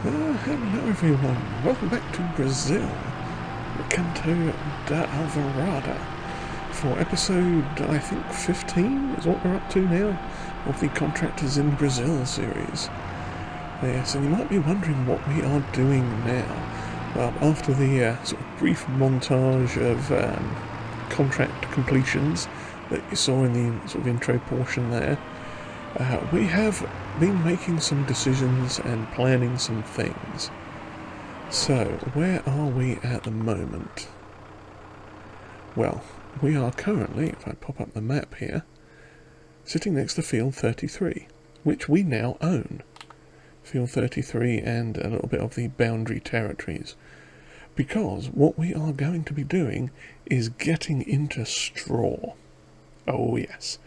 Hello everyone, welcome back to Brazil, Recanto Da Alvorada, for episode, I think, 15 is what we're up to now, of the Contractors in Brazil series. Yes, and you might be wondering what we are doing now. Well, after the sort of brief montage of contract completions that you saw in the sort of intro portion there, we have been making some decisions and planning some things. So, where are we at the moment? Well, we are currently, if I pop up the map here, sitting next to Field 33, which we now own. Field 33 and a little bit of the boundary territories. Because what we are going to be doing is getting into straw. Oh yes.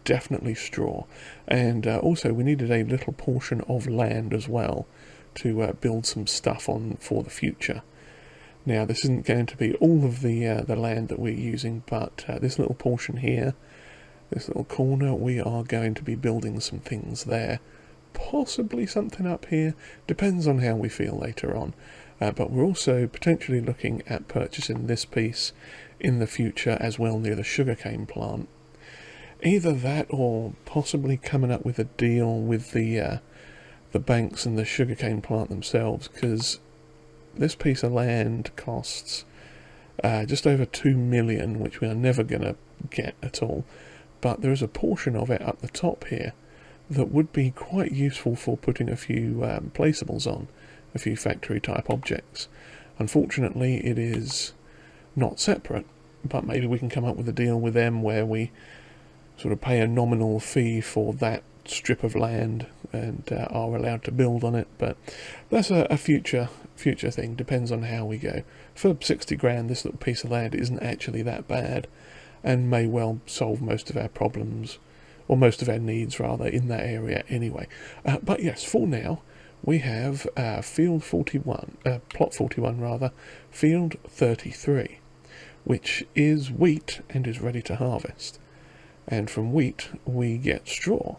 Definitely straw, and also we needed a little portion of land as well to build some stuff on for the future. Now this isn't going to be all of the land that we're using, but this little portion here, this little corner, we are going to be building some things there, possibly something up here, depends on how we feel later on, but we're also potentially looking at purchasing this piece in the future as well near the sugarcane plant. Either that or possibly coming up with a deal with the banks and the sugarcane plant themselves, because this piece of land costs just over 2 million, which we are never going to get at all, but there is a portion of it up the top here that would be quite useful for putting a few placeables on, a few factory type objects. Unfortunately it is not separate, but maybe we can come up with a deal with them where we sort of pay a nominal fee for that strip of land and are allowed to build on it, but that's a future thing, depends on how we go. For 60 grand this little piece of land isn't actually that bad and may well solve most of our problems, or most of our needs rather, in that area anyway. But yes, for now we have plot 41 rather, field 33, which is wheat and is ready to harvest. And from wheat we get straw,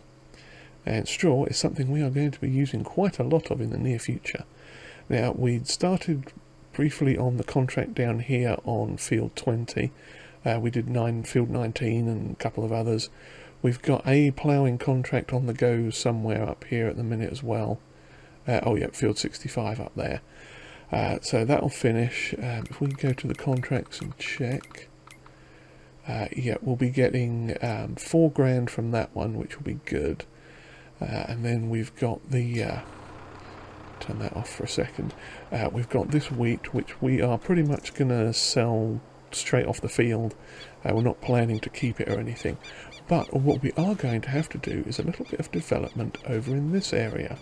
and straw is something we are going to be using quite a lot of in the near future. Now, we'd started briefly on the contract down here on field 20, we did field 19 and a couple of others. We've got a ploughing contract on the go somewhere up here at the minute as well. Field 65 up there. So that'll finish. If we go to the contracts and check, we'll be getting 4 grand from that one, which will be good. And then we've got the turn that off for a second. We've got this wheat, which we are pretty much going to sell straight off the field. We're not planning to keep it or anything. But what we are going to have to do is a little bit of development over in this area.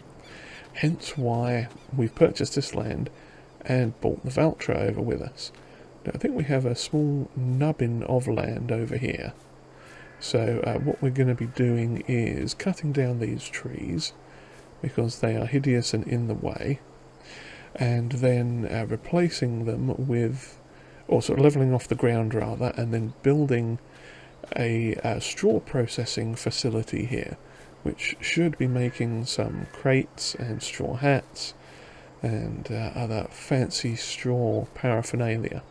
Hence why we've purchased this land and brought the Valtra over with us. Now, I think we have a small nubbin of land over here. So what we're going to be doing is cutting down these trees because they are hideous and in the way, and then replacing them with, or sort of levelling off the ground rather, and then building a straw processing facility here, which should be making some crates and straw hats and other fancy straw paraphernalia.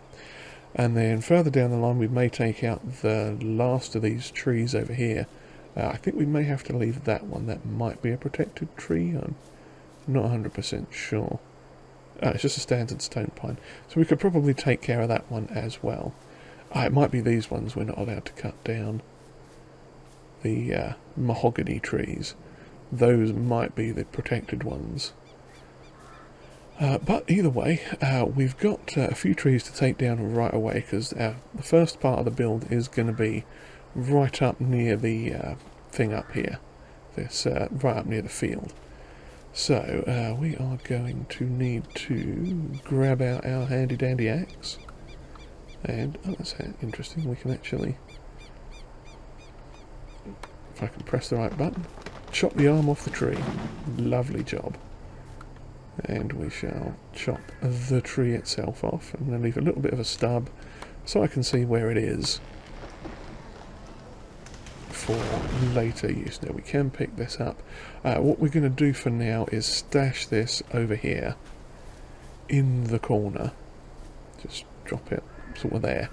And then further down the line we may take out the last of these trees over here. I think we may have to leave that one. That might be a protected tree. I'm not 100% sure. It's just a standard stone pine. So we could probably take care of that one as well. It might be these ones we're not allowed to cut down. The mahogany trees. Those might be the protected ones. But either way, we've got a few trees to take down right away, because the first part of the build is going to be right up near the thing up here, this right up near the field. So we are going to need to grab out our handy dandy axe, and that's interesting, we can actually, if I can press the right button, chop the arm off the tree. Lovely job. And we shall chop the tree itself off. I'm going to leave a little bit of a stub so I can see where it is for later use. Now we can pick this up. What we're going to do for now is stash this over here in the corner. Just drop it sort of there.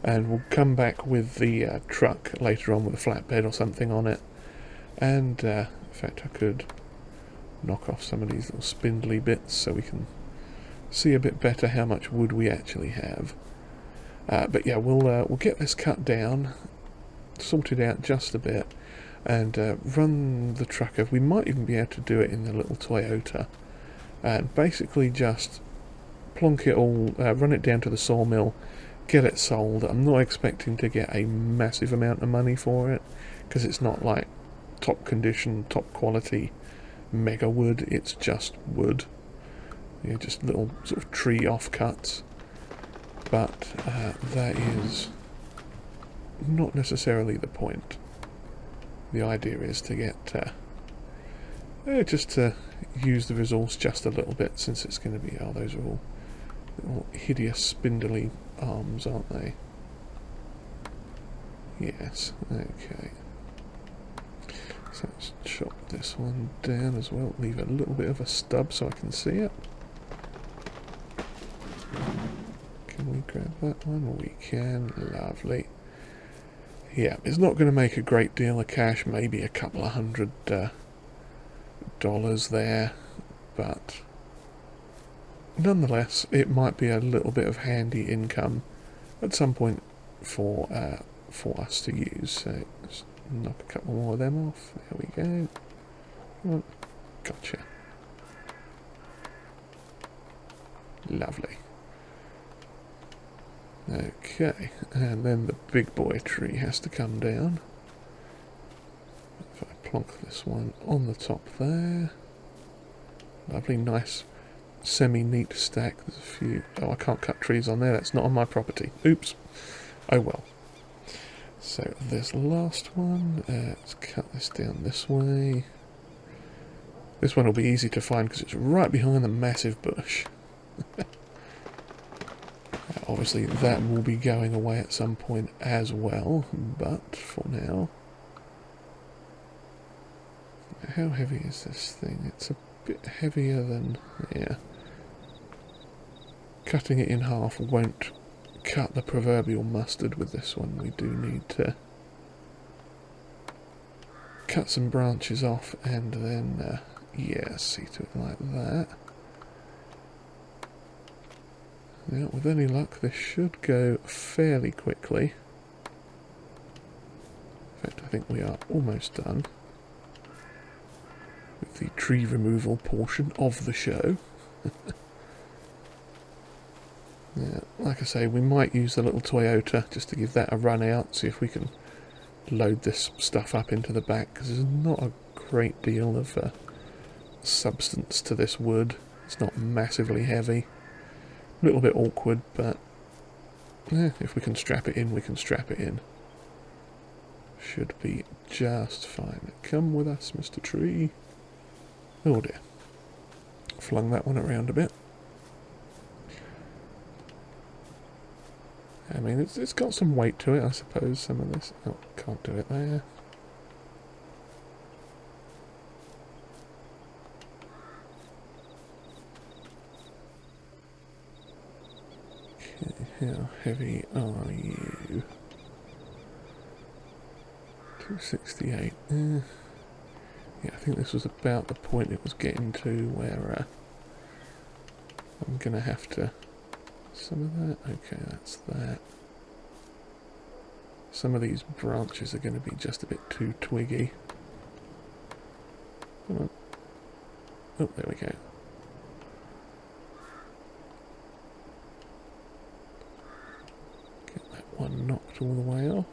And we'll come back with the truck later on with a flatbed or something on it. And in fact I could knock off some of these little spindly bits so we can see a bit better how much wood we actually have. But yeah, we'll get this cut down, sort it out just a bit, and run the truck over. We might even be able to do it in the little Toyota, and basically just plonk it all, run it down to the sawmill, get it sold. I'm not expecting to get a massive amount of money for it, because it's not like top condition, top quality mega wood. It's just wood, just little sort of tree offcuts. But that is not necessarily the point. The idea is to get just to use the resource just a little bit, since it's going to be, those are all little hideous spindly arms, aren't they? Yes, okay. So let's chop this one down as well, leave a little bit of a stub so I can see it. Can we grab that one? We can. Lovely. Yeah, it's not going to make a great deal of cash, maybe a couple of $100 there, but nonetheless it might be a little bit of handy income at some point for us to use. So let's knock a couple more of them off. There we go. Oh, gotcha. Lovely. Okay, and then the big boy tree has to come down. If I plonk this one on the top there. Lovely, nice, semi-neat stack. There's a few... Oh, I can't cut trees on there. That's not on my property. Oops. Oh well. So this last one, let's cut this down this way. This one will be easy to find because it's right behind the massive bush. Obviously that will be going away at some point as well, but for now... How heavy is this thing? It's a bit heavier than... yeah. Cutting it in half won't cut the proverbial mustard with this one. We do need to cut some branches off and then, yeah, see to it like that. Now, with any luck, this should go fairly quickly. In fact, I think we are almost done with the tree removal portion of the show. Yeah, like I say, we might use the little Toyota just to give that a run out, see if we can load this stuff up into the back, because there's not a great deal of substance to this wood. It's not massively heavy. A little bit awkward, but if we can strap it in, we can strap it in. Should be just fine. Come with us, Mr. Tree. Oh dear. Flung that one around a bit. I mean, it's got some weight to it, I suppose, some of this. Oh, can't do it there. How heavy are you? 268. Yeah, I think this was about the point it was getting to where I'm going to have to... Some of that? Okay, that's that. Some of these branches are going to be just a bit too twiggy. Come on. Oh, there we go. One knocked all the way off.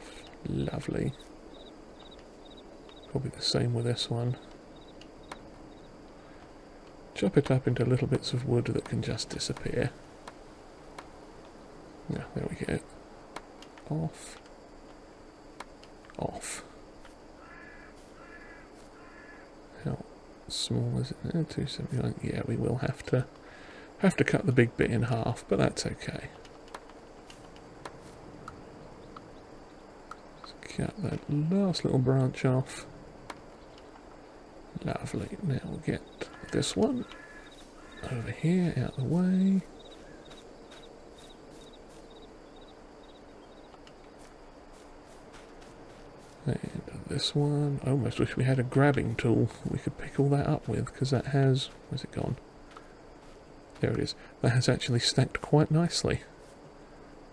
Lovely. Probably the same with this one. Chop it up into little bits of wood that can just disappear. Yeah, there we go. Off. Off. How small is it now? 279. Yeah, we will have to cut the big bit in half, but that's okay. cut that last little branch off. Lovely. Now we'll get this one over here out of the way. And this one, I almost wish we had a grabbing tool we could pick all that up with, because that has, where's it gone? There it is. That has actually stacked quite nicely.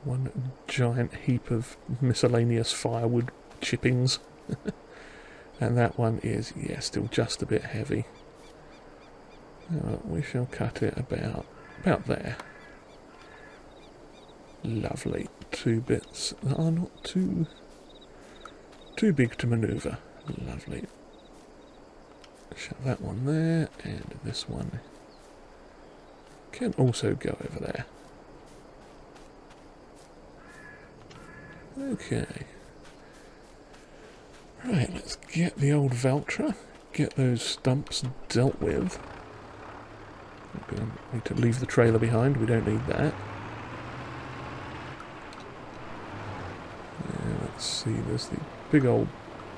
One giant heap of miscellaneous firewood chippings. And that one is, yeah, still just a bit heavy. We shall cut it about there. Lovely. 2 bits that are not too big to manoeuvre. Lovely. Shove that one there, and this one can also go over there. Okay. Right, let's get the old Valtra, get those stumps dealt with. I'm going to need to leave the trailer behind, we don't need that. Let's see, there's the big old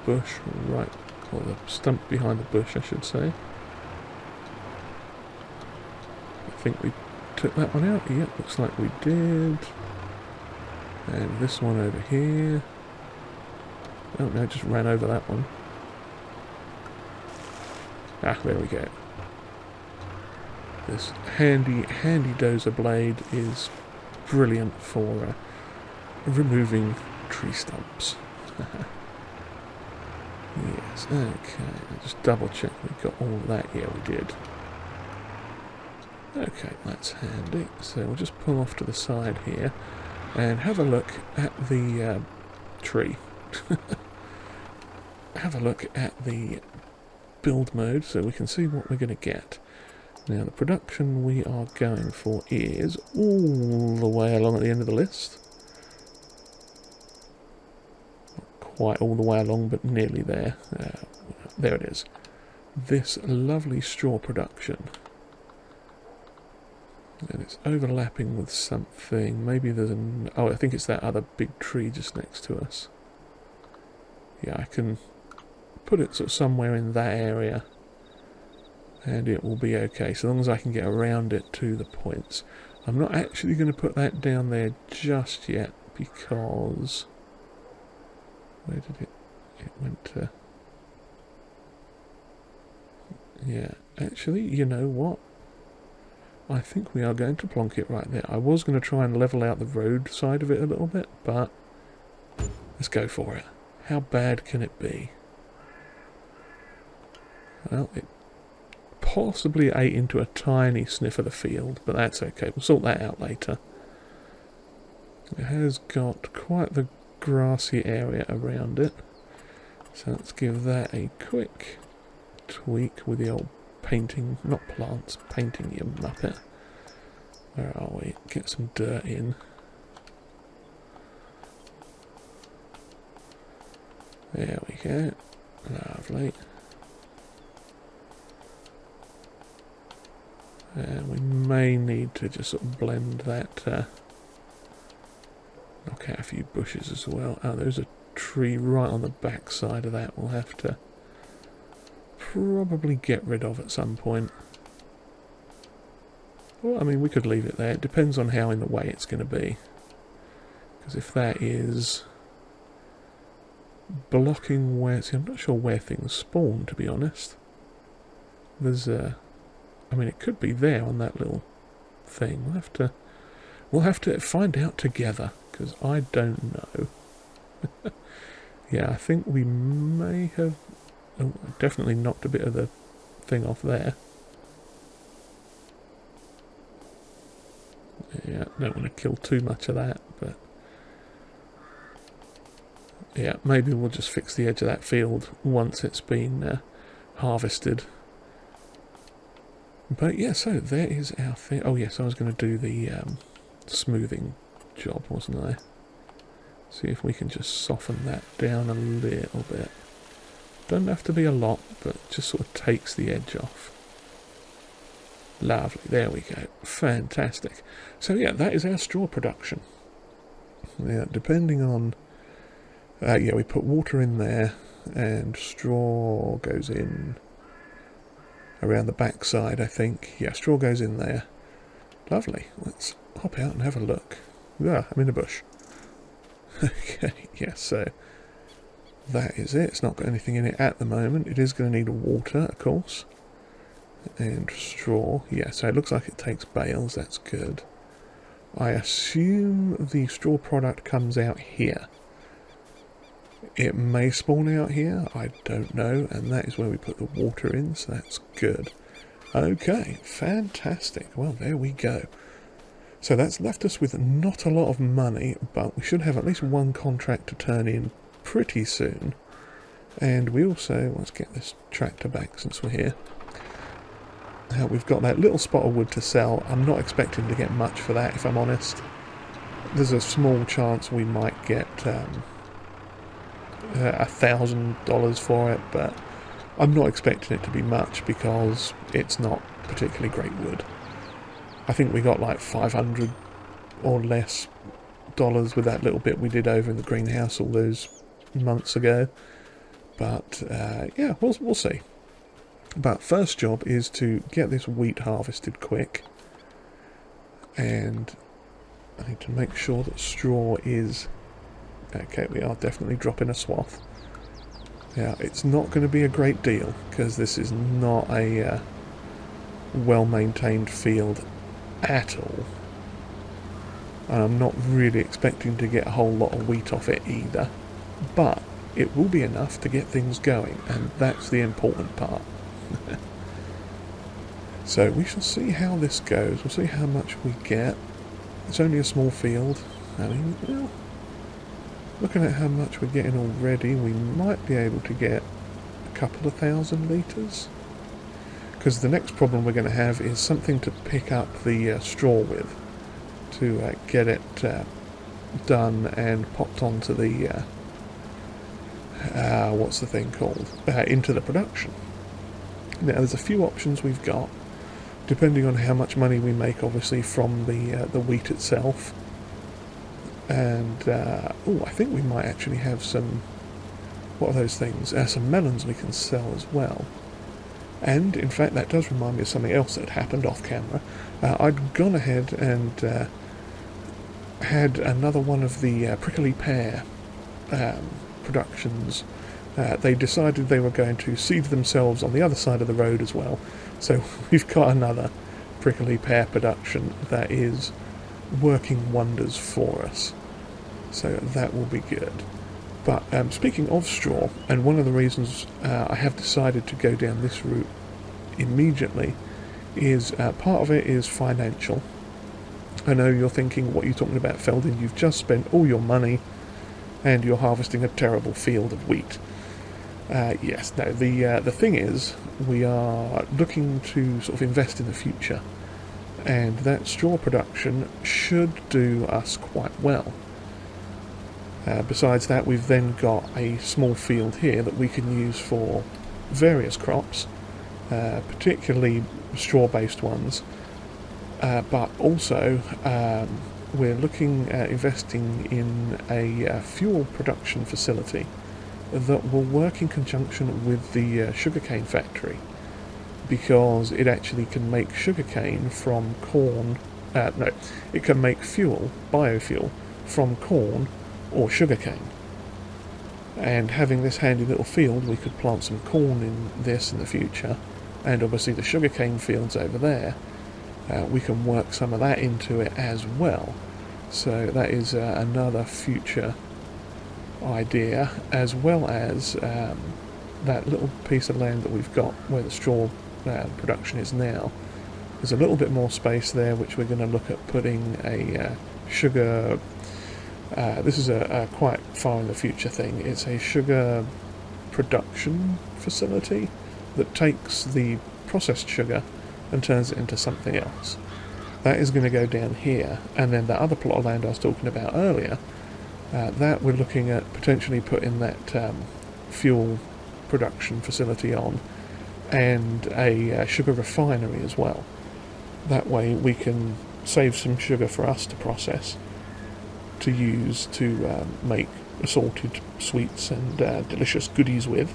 bush right, or the stump behind the bush I should say. I think we took that one out, yep, looks like we did. And this one over here. Oh no, just ran over that one. Ah, there we go. This handy dozer blade is brilliant for removing tree stumps. Yes, okay, I'll just double check we've got all of that. Yeah, we did. Okay, that's handy. So we'll just pull off to the side here and have a look at the tree. Have a look at the build mode so we can see what we're going to get. Now the production we are going for is all the way along at the end of the list. Not quite all the way along, but nearly there. There it is. This lovely straw production. And it's overlapping with something. Maybe there's an... Oh, I think it's that other big tree just next to us. Yeah, I can put it sort of somewhere in that area and it will be okay, so long as I can get around it to the points. I'm not actually going to put that down there just yet because... Where did it... It went to... Yeah, actually, you know what? I think we are going to plonk it right there. I was going to try and level out the road side of it a little bit, but let's go for it. How bad can it be? Well, it possibly ate into a tiny sniff of the field, but that's okay. We'll sort that out later. It has got quite the grassy area around it. So let's give that a quick tweak with the old painting, not plants, painting, you muppet. Where are we? Get some dirt in. There we go. Lovely. And we may need to just sort of blend that, knock out a few bushes as well. Oh, there's a tree right on the back side of that we'll have to probably get rid of at some point. Well, I mean, we could leave it there. It depends on how in the way it's going to be. Because if that is blocking where... See, I'm not sure where things spawn, to be honest. There's a... I mean, it could be there on that little thing. We'll have to find out together, because I don't know. Yeah, I think we may have... Oh, definitely knocked a bit of the thing off there. Yeah, don't want to kill too much of that, but... Yeah, maybe we'll just fix the edge of that field once it's been harvested. But yeah, so there is our thing. Oh yes, I was going to do the smoothing job, wasn't I? See if we can just soften that down a little bit. Doesn't have to be a lot, but it just sort of takes the edge off. Lovely, there we go. Fantastic. So yeah, that is our straw production. Yeah, depending on Yeah, we put water in there, and straw goes in around the back side, I think. Yeah, straw goes in there. Lovely. Let's hop out and have a look. Yeah, I'm in a bush. Okay, yeah, so that is it. It's not got anything in it at the moment. It is going to need water, of course. And straw. Yeah, so it looks like it takes bales. That's good. I assume the straw product comes out here. It may spawn out here, I don't know, and that is where we put the water in, so that's good. Okay, fantastic. Well, there we go. So that's left us with not a lot of money, but we should have at least one contract to turn in pretty soon. And we also, let's get this tractor back since we're here. We've got that little spot of wood to sell. I'm not expecting to get much for that, if I'm honest. There's a small chance we might get $1,000 for it, but I'm not expecting it to be much because it's not particularly great wood. I think we got like $500 or less with that little bit we did over in the greenhouse all those months ago. But yeah, we'll see. But first job is to get this wheat harvested quick, and I need to make sure that straw is... Okay, we are definitely dropping a swath. Yeah, it's not going to be a great deal because this is not a well-maintained field at all. And I'm not really expecting to get a whole lot of wheat off it either. But it will be enough to get things going, and that's the important part. So we shall see how this goes. We'll see how much we get. It's only a small field. I mean, well, looking at how much we're getting already, we might be able to get a couple of 1,000 litres. Because the next problem we're going to have is something to pick up the straw with, to get it done and popped onto the, what's the thing called, into the production. Now there's a few options we've got, depending on how much money we make obviously from the wheat itself. And, I think we might actually have some, what are those things? Some melons we can sell as well. And, in fact, that does remind me of something else that happened off camera. I'd gone ahead and had another one of the prickly pear productions. They decided they were going to seed themselves on the other side of the road as well. So we've got another prickly pear production that is working wonders for us. So that will be good. But speaking of straw, and one of the reasons I have decided to go down this route immediately is part of it is financial. I know you're thinking, what are you talking about, Feldon? You've just spent all your money and you're harvesting a terrible field of wheat. Yes, no, the thing is, we are looking to sort of invest in the future, and that straw production should do us quite well. Besides that, we've then got a small field here that we can use for various crops, particularly straw-based ones, but also we're looking at investing in a fuel production facility that will work in conjunction with the sugarcane factory, because it actually can make sugarcane from corn, it can make fuel, biofuel, from corn or sugarcane. And having this handy little field, we could plant some corn in this in the future, and obviously the sugarcane fields over there, we can work some of that into it as well. So that is another future idea, as well as that little piece of land that we've got where the straw production is now. There's a little bit more space there which we're going to look at putting a sugar, this is a quite far in the future thing, it's a sugar production facility that takes the processed sugar and turns it into something else. That is going to go down here, and then the other plot of land I was talking about earlier, that we're looking at potentially putting that fuel production facility on, and a sugar refinery as well. That way we can save some sugar for us to process, to use to make assorted sweets and delicious goodies with,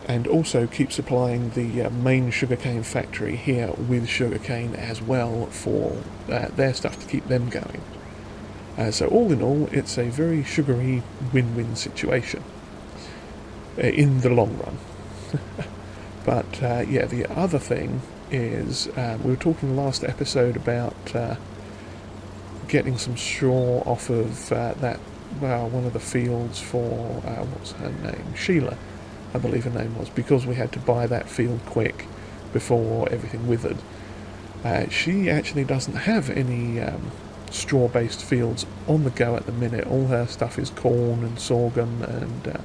and also keep supplying the main sugarcane factory here with sugarcane as well for their stuff to keep them going. So all in all, it's a very sugary win-win situation in the long run. But yeah, the other thing is we were talking in the last episode about getting some straw off of one of the fields for what's her name, Sheila, I believe her name was, because we had to buy that field quick before everything withered. She actually doesn't have any straw-based fields on the go at the minute. All her stuff is corn and sorghum and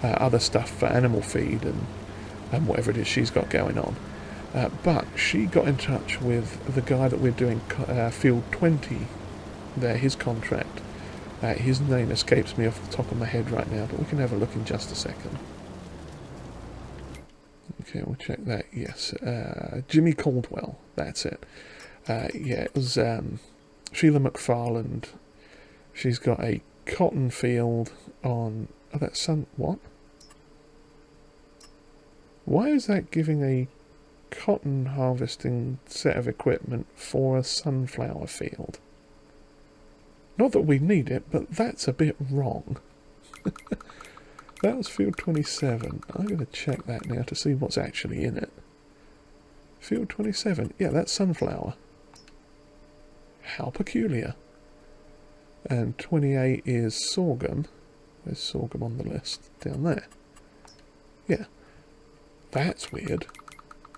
other stuff for animal feed and whatever it is she's got going on. But she got in touch with the guy that we're doing field 20 there, his contract. His name escapes me off the top of my head right now, but we can have a look in just a second. Okay, we'll check that. Yes, Jimmy Caldwell, that's it. Yeah, it was Sheila McFarland. She's got a cotton field on... Oh, that's what? Why is that giving a cotton harvesting set of equipment for a sunflower field? Not that we need it, but that's a bit wrong. That was field 27. I'm going to check that now to see what's actually in it. Field 27. Yeah, that's sunflower. How peculiar. And 28 is sorghum. There's sorghum on the list down there. Yeah. That's weird.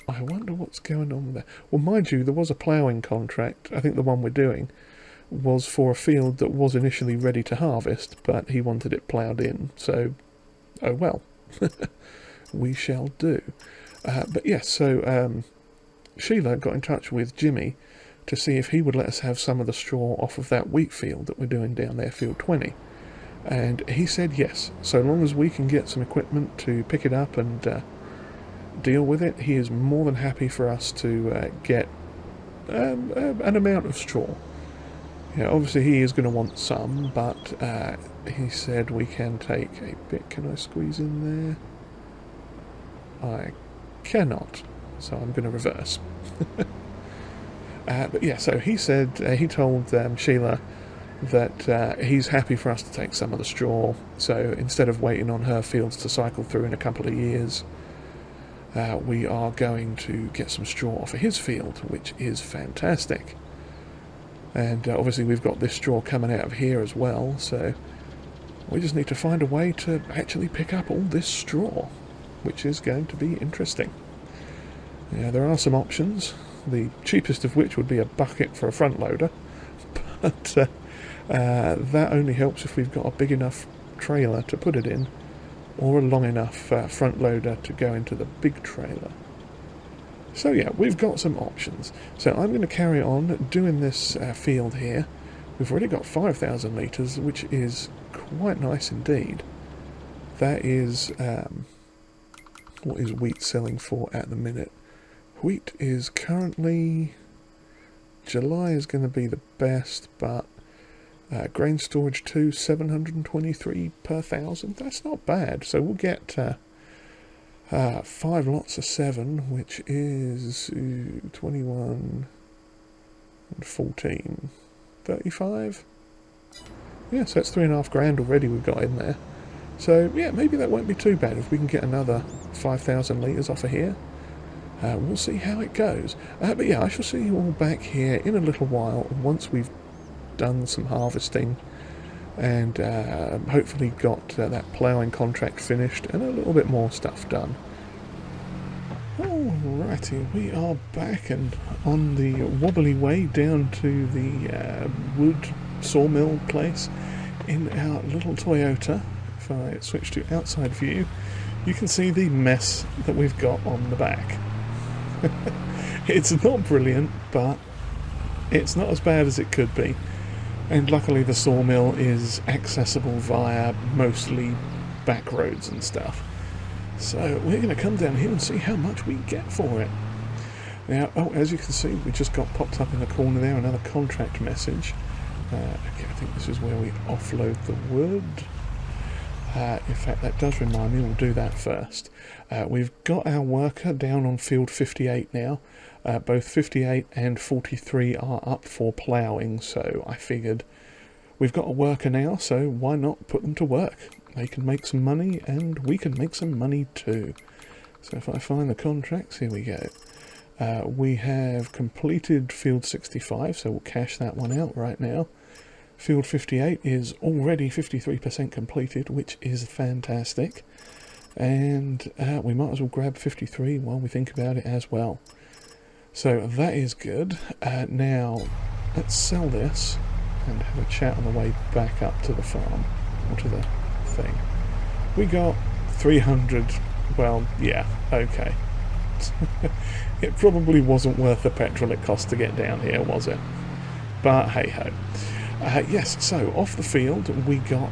I wonder what's going on there. Well, mind you, there was a ploughing contract. I think the one we're doing was for a field that was initially ready to harvest, but he wanted it ploughed in. So, oh well. We shall do. But yes, so Sheila got in touch with Jimmy to see if he would let us have some of the straw off of that wheat field that we're doing down there, field 20. And he said yes, so long as we can get some equipment to pick it up and deal with it, he is more than happy for us to get an amount of straw. Yeah, obviously he is going to want some, but he said we can take a bit. Can I squeeze in there? I cannot, so I'm going to reverse. But yeah, so he said, he told Sheila that he's happy for us to take some of the straw, so instead of waiting on her fields to cycle through in a couple of years, we are going to get some straw off of his field, which is fantastic. And obviously we've got this straw coming out of here as well, so we just need to find a way to actually pick up all this straw, which is going to be interesting. Yeah, there are some options, the cheapest of which would be a bucket for a front loader, but that only helps if we've got a big enough trailer to put it in, or a long enough front loader to go into the big trailer. So yeah, we've got some options. So I'm going to carry on doing this field here. We've already got 5,000 litres, which is quite nice indeed. That is, what is wheat selling for at the minute? Wheat is currently, July is going to be the best, but grain storage 2, 723 per 1,000. That's not bad. So we'll get 5 lots of 7, which is 21 and 14, 35. Yeah, so that's $3,500 already we've got in there. So yeah, maybe that won't be too bad if we can get another 5,000 litres off of here. We'll see how it goes. But yeah, I shall see you all back here in a little while once we've done some harvesting and hopefully got that ploughing contract finished and a little bit more stuff done. Alrighty, we are back and on the wobbly way down to the wood sawmill place in our little Toyota. If I switch to outside view, you can see the mess that we've got on the back. It's not brilliant, but it's not as bad as it could be. And luckily the sawmill is accessible via mostly back roads and stuff. So we're going to come down here and see how much we get for it. Now, as you can see, we just got popped up in the corner there, another contract message. Okay, I think this is where we offload the wood. In fact, that does remind me, we'll do that first. We've got our worker down on field 58 now. Both 58 and 43 are up for ploughing, so I figured we've got a worker now, so why not put them to work? They can make some money, and we can make some money too. So if I find the contracts, here we go. We have completed field 65, so we'll cash that one out right now. Field 58 is already 53% completed, which is fantastic. And we might as well grab 53 while we think about it as well. So that is good. Now, let's sell this and have a chat on the way back up to the farm, or to the thing. We got 300, well, yeah, okay. It probably wasn't worth the petrol it cost to get down here, was it? But hey-ho. Yes, so off the field we got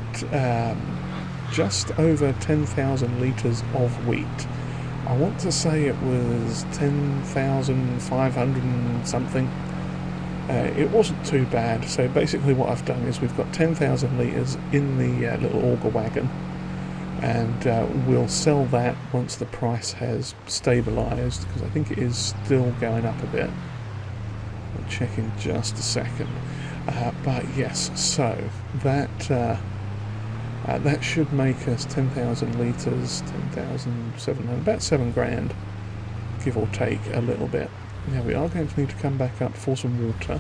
just over 10,000 litres of wheat. I want to say it was 10,500 and something. It wasn't too bad, so basically what I've done is we've got 10,000 litres in the little auger wagon, and we'll sell that once the price has stabilised, because I think it is still going up a bit. I'll check in just a second. But yes, so that that should make us 10,000 litres, 10,700, about 7 grand, give or take a little bit. Now we are going to need to come back up for some water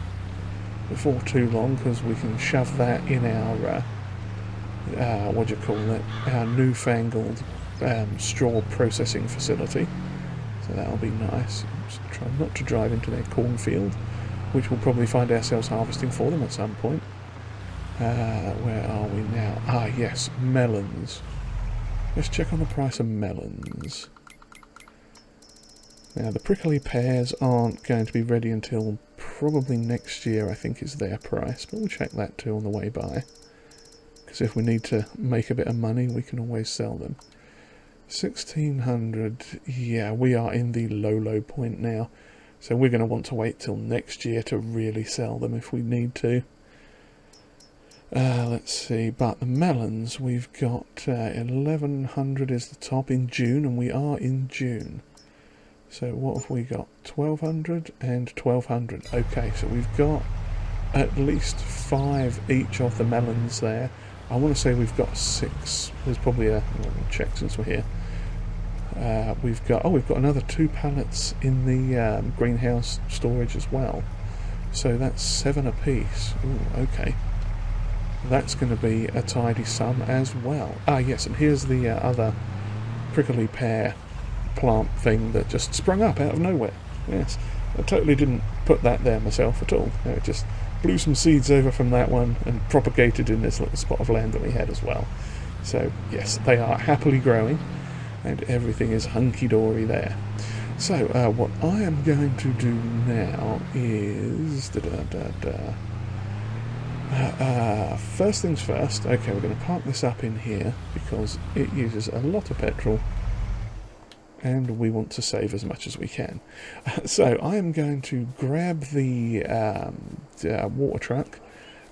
before too long, because we can shove that in our what do you call it, our newfangled straw processing facility. So that'll be nice. Just try not to drive into their cornfield, which we'll probably find ourselves harvesting for them at some point. Where are we now? Ah, yes, melons. Let's check on the price of melons. Now, the prickly pears aren't going to be ready until probably next year, I think is their price, but we'll check that too on the way by. Because if we need to make a bit of money, we can always sell them. 1,600, yeah, we are in the low point now. So we're going to want to wait till next year to really sell them if we need to. Let's see, but the melons, we've got 1,100 is the top in June, and we are in June. So what have we got? 1,200 and 1,200. Okay, so we've got at least 5 each of the melons there. I want to say we've got 6. There's probably a... we'll check since we're here. We've got another 2 pallets in the greenhouse storage as well. So that's 7 apiece. Ooh, okay. That's going to be a tidy sum as well. Ah, yes, and here's the other prickly pear plant thing that just sprung up out of nowhere. Yes, I totally didn't put that there myself at all. It just blew some seeds over from that one and propagated in this little spot of land that we had as well. So, yes, they are happily growing, and everything is hunky-dory there. So, what I am going to do now is... first things first. Okay, we're going to park this up in here because it uses a lot of petrol and we want to save as much as we can. So I am going to grab the water truck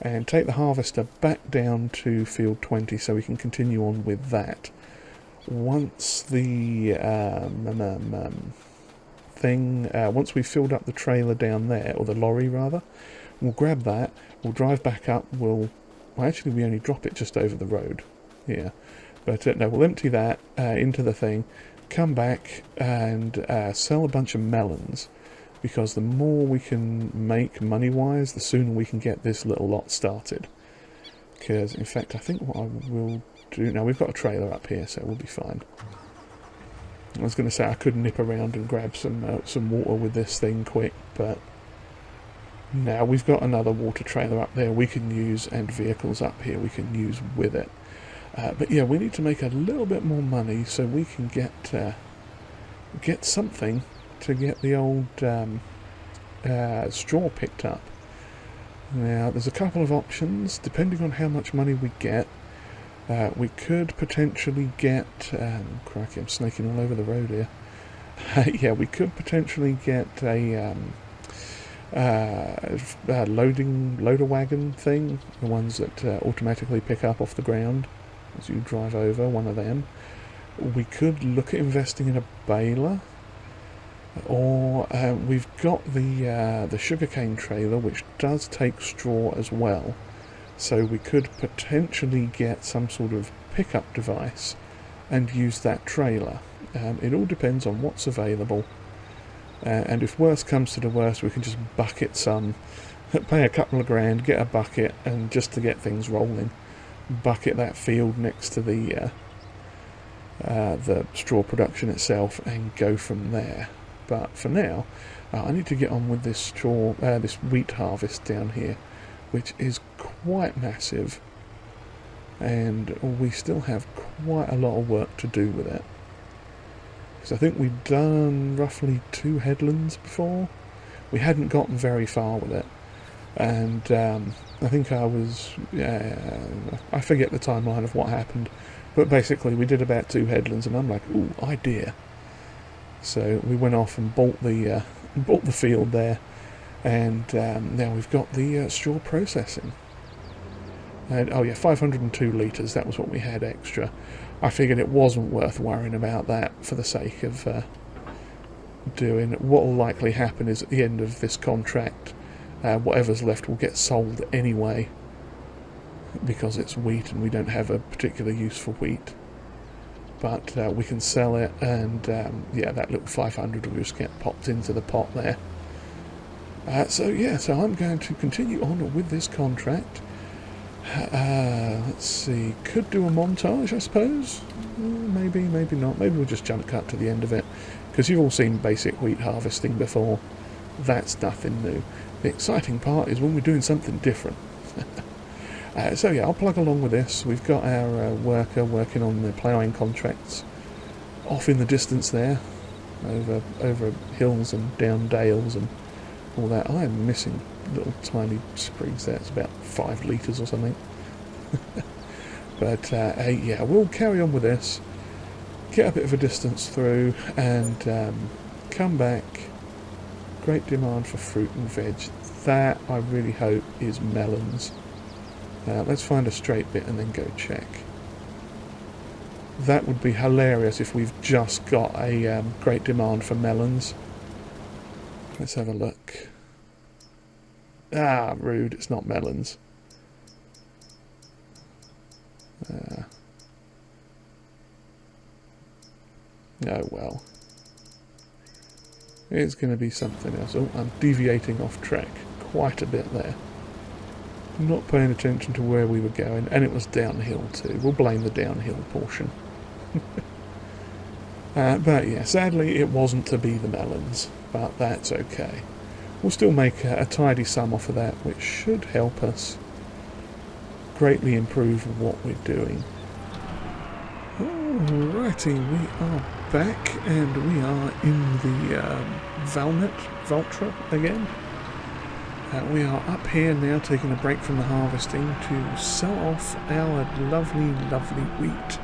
and take the harvester back down to field 20 so we can continue on with that. Once the once we've filled up the trailer down there, or the lorry rather, we'll grab that, we'll drive back up, well actually we only drop it just over the road here, but no, we'll empty that into the thing, come back and sell a bunch of melons, because the more we can make money wise, the sooner we can get this little lot started. Because in fact I think what I will do, now we've got a trailer up here so we'll be fine. I was going to say I could nip around and grab some water with this thing quick, but now we've got another water trailer up there we can use, and vehicles up here we can use with it. But yeah, we need to make a little bit more money so we can get something to get the old straw picked up. Now, there's a couple of options, depending on how much money we get. We could potentially get... crikey, I'm snaking all over the road here. Yeah, we could potentially get a loader wagon thing, the ones that automatically pick up off the ground as you drive over, one of them. We could look at investing in a baler, or we've got the sugarcane trailer, which does take straw as well, so we could potentially get some sort of pickup device and use that trailer. It all depends on what's available, and if worst comes to the worst, we can just bucket some, pay a couple of grand, get a bucket, and just to get things rolling, bucket that field next to the straw production itself and go from there. But for now, I need to get on with this this wheat harvest down here, which is quite massive, and we still have quite a lot of work to do with it. Because I think we've done roughly 2 headlands before. We hadn't gotten very far with it, and I think I forget the timeline of what happened, but basically we did about 2 headlands, and I'm like, ooh, idea. So we went off and bought the field there, and now we've got the straw processing. And oh yeah, 502 litres, that was what we had extra. I figured it wasn't worth worrying about that for the sake of doing. What will likely happen is at the end of this contract, whatever's left will get sold anyway, because it's wheat and we don't have a particular use for wheat. But we can sell it, and yeah, that little 500 will just get popped into the pot there. So I'm going to continue on with this contract. Let's see, could do a montage, I suppose. Maybe not. Maybe we'll just jump cut to the end of it, because you've all seen basic wheat harvesting before. That's nothing new. The exciting part is when we're doing something different. So yeah, I'll plug along with this. We've got our worker working on the ploughing contracts off in the distance there, over hills and down dales and all that. I am missing little tiny sprigs there. It's about 5 litres or something. But yeah, we'll carry on with this, get a bit of a distance through, and come back. Great demand for fruit and veg. That, I really hope, is melons. Let's find a straight bit and then go check. That would be hilarious if we've just got a great demand for melons. Let's have a look. Ah, rude, it's not melons. Oh well. It's going to be something else. Oh, I'm deviating off track quite a bit there. Not paying attention to where we were going, and it was downhill too. We'll blame the downhill portion. But yeah, sadly it wasn't to be the melons, but that's okay. We'll still make a tidy sum off of that, which should help us greatly improve what we're doing. Alrighty, we are back, and we are in the Valtra again. We are up here now, taking a break from the harvesting to sell off our lovely, lovely wheat.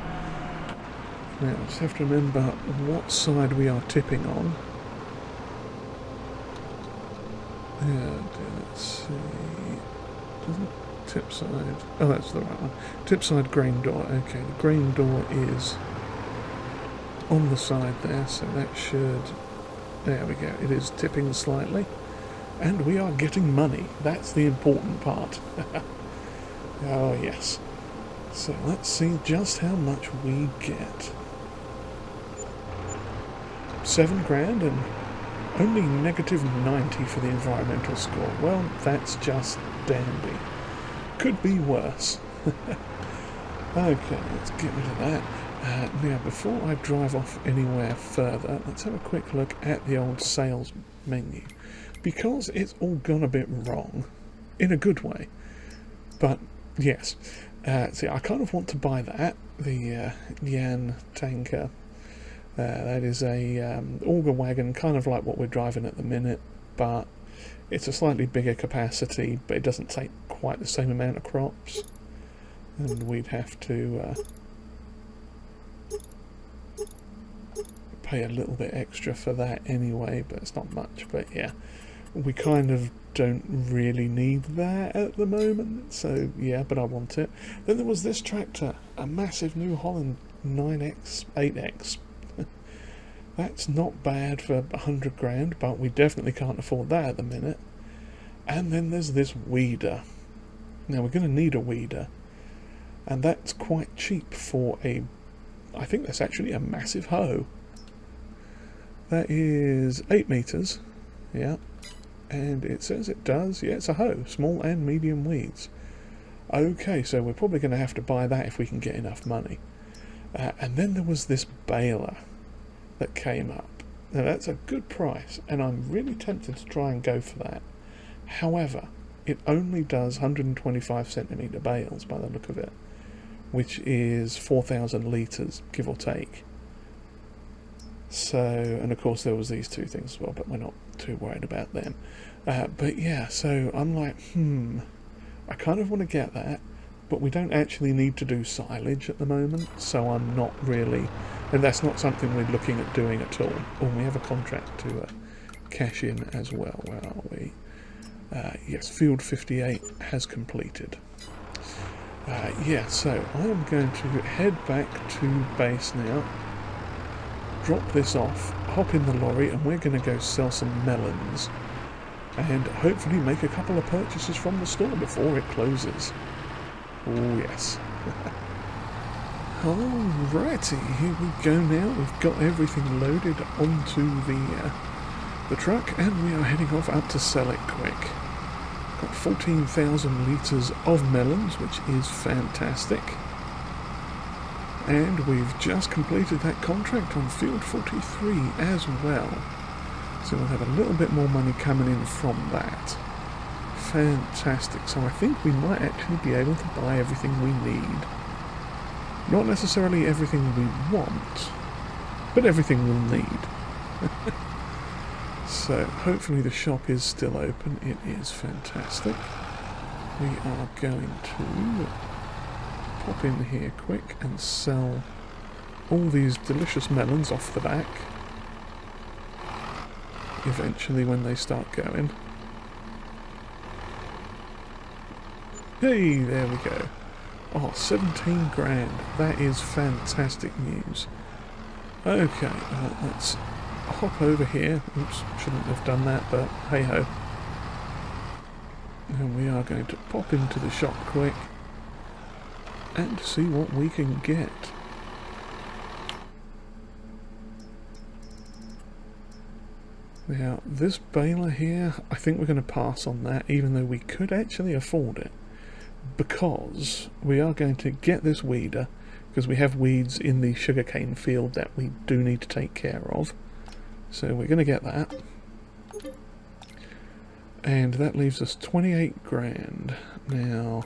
Now, just have to remember what side we are tipping on. Yeah, let's see. Doesn't tip side. Oh, that's the right one. Tip side grain door. Okay, the grain door is on the side there, so that should. There we go. It is tipping slightly. And we are getting money. That's the important part. Oh, yes. So let's see just how much we get. 7 grand and only negative 90 for the environmental score. Well, that's just dandy. Could be worse. Okay, let's get rid of that. Now, before I drive off anywhere further, let's have a quick look at the old sales menu. Because it's all gone a bit wrong, in a good way. But, yes. See, I kind of want to buy that, the Yan tanker. That is a auger wagon, kind of like what we're driving at the minute, but it's a slightly bigger capacity, but it doesn't take quite the same amount of crops. And we'd have to pay a little bit extra for that anyway, but it's not much. But yeah, We kind of don't really need that at the moment, so yeah, but I want it. Then there was this tractor, a massive New Holland 9X, 8X. That's not bad for 100 grand, but we definitely can't afford that at the minute. And then there's this weeder. Now we're going to need a weeder, and that's quite cheap for I think that's actually a massive hoe. That is 8 meters, yeah, and it says it does, yeah, it's a hoe, small and medium weeds. Okay, so we're probably going to have to buy that if we can get enough money. And then there was this baler that came up. Now that's a good price, and I'm really tempted to try and go for that. However, it only does 125 centimetre bales by the look of it, which is 4,000 litres, give or take. So, and of course there was these two things as well, but we're not too worried about them. But yeah, so I'm like, I kind of want to get that, but we don't actually need to do silage at the moment, so I'm not really, and that's not something we're looking at doing at all. Oh, we have a contract to cash in as well. Where are we? Yes, field 58 has completed. Yeah, so I am going to head back to base now, drop this off, hop in the lorry, and we're going to go sell some melons and hopefully make a couple of purchases from the store before it closes. Oh yes. Alrighty, here we go now. We've got everything loaded onto the truck, and we are heading off out to sell it quick. Got 14,000 litres of melons, which is fantastic. And we've just completed that contract on field 43 as well. So we'll have a little bit more money coming in from that. Fantastic. So I think we might actually be able to buy everything we need. Not necessarily everything we want, but everything we'll need. So hopefully the shop is still open. It is fantastic. We are going to pop in here quick and sell all these delicious melons off the back. Eventually when they start going. Hey, there we go. Oh, 17 grand. That is fantastic news. Okay, let's hop over here. Oops, shouldn't have done that, but hey ho. And we are going to pop into the shop quick and see what we can get. Now, this baler here, I think we're going to pass on that, even though we could actually afford it, because we are going to get this weeder, because we have weeds in the sugarcane field that we do need to take care of. So we're going to get that. And that leaves us 28 grand. Now,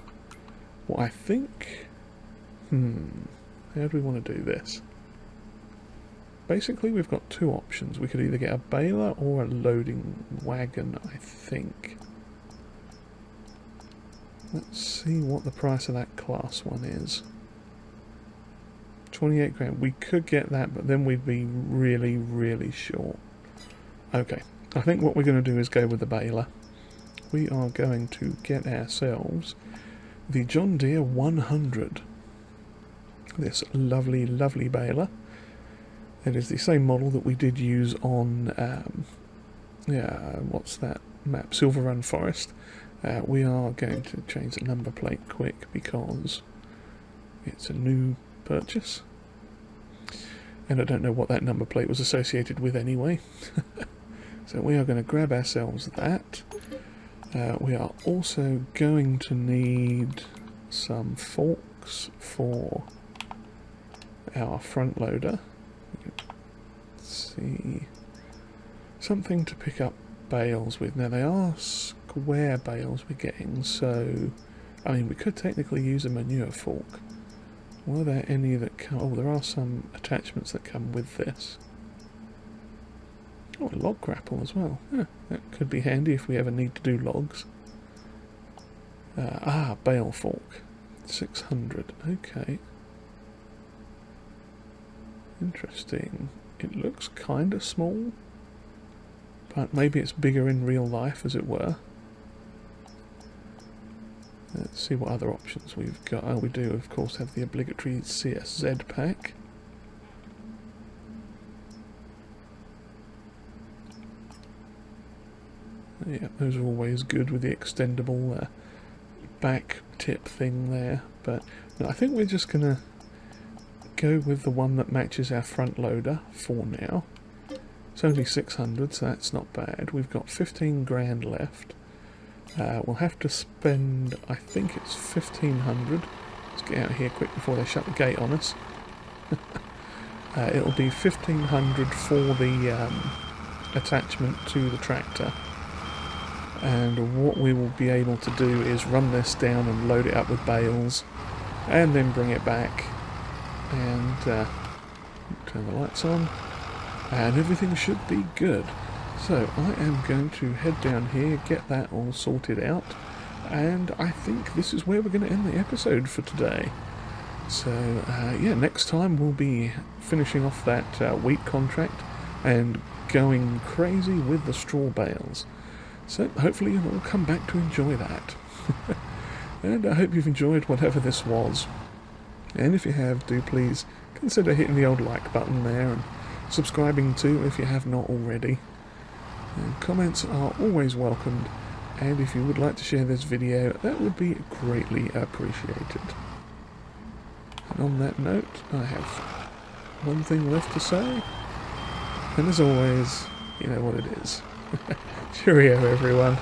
what I think... how do we want to do this? Basically, we've got two options. We could either get a baler or a loading wagon, I think. Let's see what the price of that class one is. 28 grand. We could get that, but then we'd be really, really short. Okay, I think what we're going to do is go with the baler. We are going to get ourselves the John Deere 100. This lovely, lovely baler. It is the same model that we did use on, what's that map? Silver Run Forest. We are going to change the number plate quick because it's a new purchase. And I don't know what that number plate was associated with anyway. So we are going to grab ourselves that. We are also going to need some forks for our front loader. Let's see. Something to pick up bales with. Now they are square bales we're getting, so I mean we could technically use a manure fork. Were there any that come? Oh, there are some attachments that come with this. Oh, a log grapple as well. Yeah, that could be handy if we ever need to do logs. Bale fork. 600. Okay. Interesting. It looks kind of small, but maybe it's bigger in real life, as it were. Let's see what other options we've got. Oh, we do, of course, have the obligatory CSZ pack. Yeah, those are always good with the extendable back tip thing there. But no, I think we're just going to go with the one that matches our front loader for now. It's only 600, so that's not bad. We've got 15 grand left. We'll have to spend, I think it's 1500. Let's get out of here quick before they shut the gate on us. It'll be 1500 for the attachment to the tractor. And what we will be able to do is run this down and load it up with bales, and then bring it back and turn the lights on, and everything should be good. So I am going to head down here, get that all sorted out, and I think this is where we're going to end the episode for today. So yeah, next time we'll be finishing off that wheat contract and going crazy with the straw bales. So hopefully you'll all come back to enjoy that. And I hope you've enjoyed whatever this was. And if you have, do please consider hitting the old like button there and subscribing too if you have not already. And comments are always welcomed, and if you would like to share this video, that would be greatly appreciated. And on that note, I have one thing left to say, and as always, you know what it is. Cheerio, everyone.